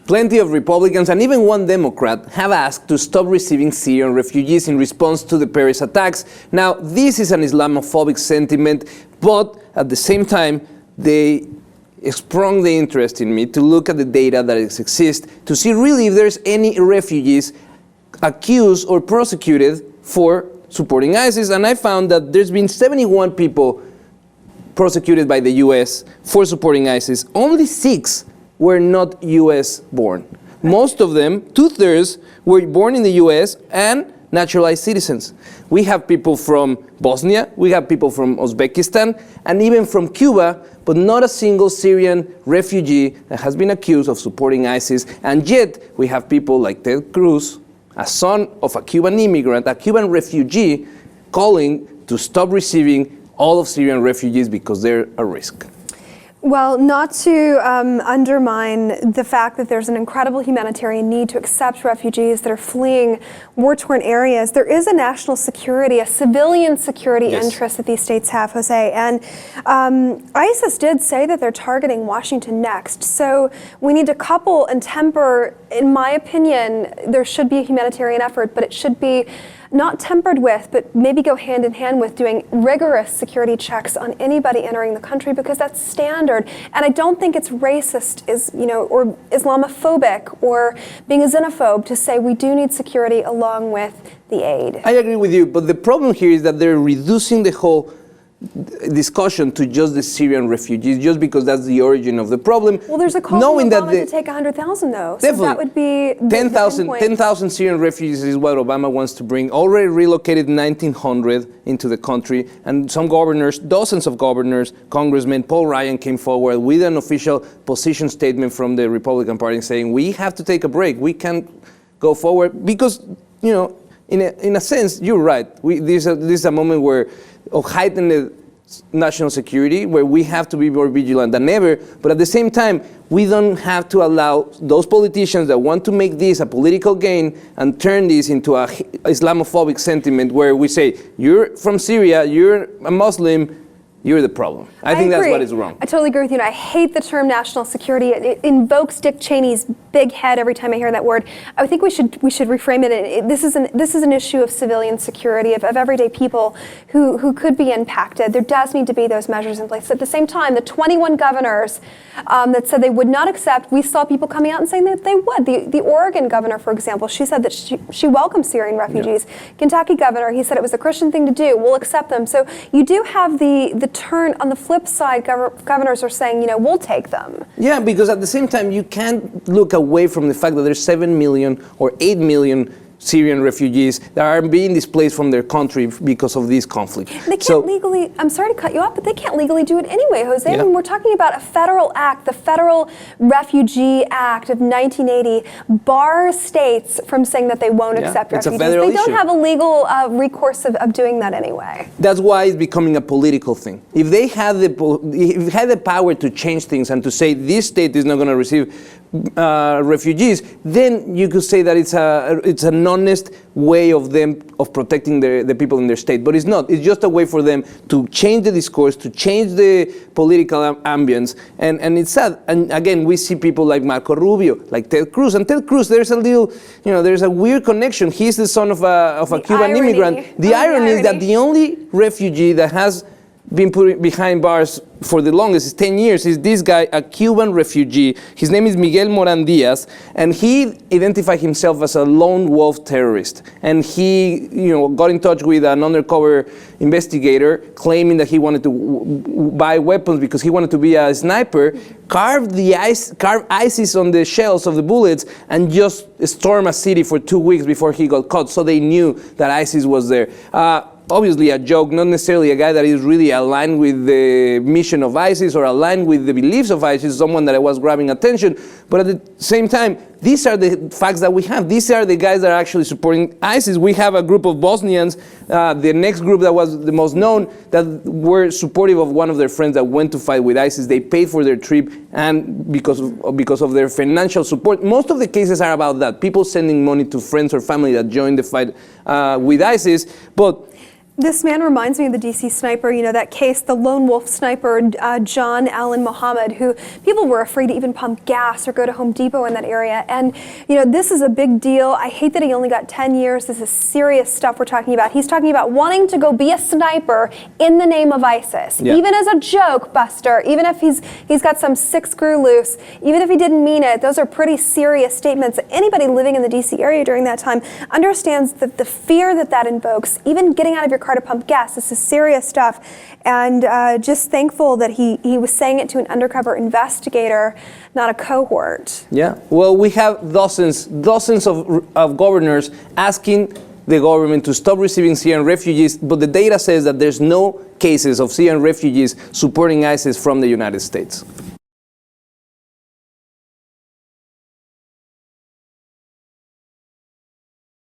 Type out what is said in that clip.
Plenty of Republicans and even one Democrat have asked to stop receiving Syrian refugees in response to the Paris attacks. Now, this is an Islamophobic sentiment, but at the same time, they sprung the interest in me to look at the data that exists to see really if there's any refugees accused or prosecuted for supporting ISIS. And I found that there's been 71 people prosecuted by the US for supporting ISIS. Only 6 were not US born. Most of them, 2/3, were born in the US and naturalized citizens. We have people from Bosnia, we have people from Uzbekistan, and even from Cuba, but not a single Syrian refugee that has been accused of supporting ISIS. And yet, we have people like Ted Cruz, a son of a Cuban immigrant, a Cuban refugee, calling to stop receiving all of Syrian refugees because they're a risk. Well, not to undermine the fact that there's an incredible humanitarian need to accept refugees that are fleeing war-torn areas, there is a national security, a civilian security interest that these states have, Jose. And ISIS did say that they're targeting Washington next. So we need to couple and temper, in my opinion, there should be a humanitarian effort, but it should be not tempered with, but maybe go hand in hand with doing rigorous security checks on anybody entering the country, because that's standard. And I don't think it's racist, or Islamophobic, or being a xenophobe to say we do need security along with the aid. I agree with you, but the problem here is that they're reducing the whole discussion to just the Syrian refugees, just because that's the origin of the problem. Well, there's a call from Obama to take 100,000, though. Definitely. So that would be 10,000 Syrian refugees is what Obama wants to bring. Already relocated 1,900 into the country, and some governors, dozens of governors, congressmen, Paul Ryan came forward with an official position statement from the Republican Party saying we have to take a break. We can't go forward because, in a sense, you're right. This is a moment of heightened national security, where we have to be more vigilant than ever. But at the same time, we don't have to allow those politicians that want to make this a political gain and turn this into a Islamophobic sentiment where we say, you're from Syria, you're a Muslim, you're the problem. I think that's what is wrong. I totally agree with you. And I hate the term national security. It invokes Dick Cheney's big head every time I hear that word. I think we should reframe it. This is an issue of civilian security, of everyday people who could be impacted. There does need to be those measures in place. At the same time, the 21 governors that said they would not accept, we saw people coming out and saying that they would. The Oregon governor, for example, she said that she welcomes Syrian refugees. Yeah. Kentucky governor, he said it was a Christian thing to do. We'll accept them. So you do have the turn. On the flip side, governors are saying, we'll take them. Yeah, because at the same time, you can't look away from the fact that there's 7 million or 8 million Syrian refugees that are being displaced from their country because of this conflict. They can't legally, I'm sorry to cut you off, but they can't legally do it anyway, Jose. Yeah. I mean, we're talking about a federal act, the Federal Refugee Act of 1980 bars states from saying that they won't accept refugees. They don't have a legal recourse of doing that anyway. That's why it's becoming a political thing. If they had the power to change things and to say this state is not going to receive refugees, then you could say that it's an honest way of them of protecting the people in their state. But it's not. It's just a way for them to change the discourse, to change the political ambience, and it's sad. And again, we see people like Marco Rubio, like Ted Cruz, and Ted Cruz. There's a little, there's a weird connection. He's the son of a Cuban immigrant. The irony is that the only refugee that has been put behind bars for the longest, is 10 years, is this guy, a Cuban refugee. His name is Miguel Morán Diaz, and he identified himself as a lone wolf terrorist. And he, got in touch with an undercover investigator, claiming that he wanted to buy weapons because he wanted to be a sniper, carved ISIS on the shells of the bullets, and just stormed a city for 2 weeks before he got caught. So they knew that ISIS was there. Obviously a joke, not necessarily a guy that is really aligned with the mission of ISIS or aligned with the beliefs of ISIS, someone that was grabbing attention. But at the same time, these are the facts that we have. These are the guys that are actually supporting ISIS. We have a group of Bosnians, the next group that was the most known, that were supportive of one of their friends that went to fight with ISIS. They paid for their trip, and because of their financial support. Most of the cases are about that, people sending money to friends or family that joined the fight with ISIS. But This man reminds me of the DC sniper, that case, the lone wolf sniper, John Allen Muhammad, who people were afraid to even pump gas or go to Home Depot in that area. And, this is a big deal. I hate that he only got 10 years. This is serious stuff we're talking about. He's talking about wanting to go be a sniper in the name of ISIS. Yeah. Even as a joke, Buster, even if he's got some sick screw loose, even if he didn't mean it, those are pretty serious statements. Anybody living in the DC area during that time understands the fear that invokes. Even getting out of your car to pump gas, this is serious stuff. And just thankful that he was saying it to an undercover investigator, not a cohort. Yeah, well, we have dozens of governors asking the government to stop receiving Syrian refugees, but the data says that there's no cases of Syrian refugees supporting ISIS from the United States.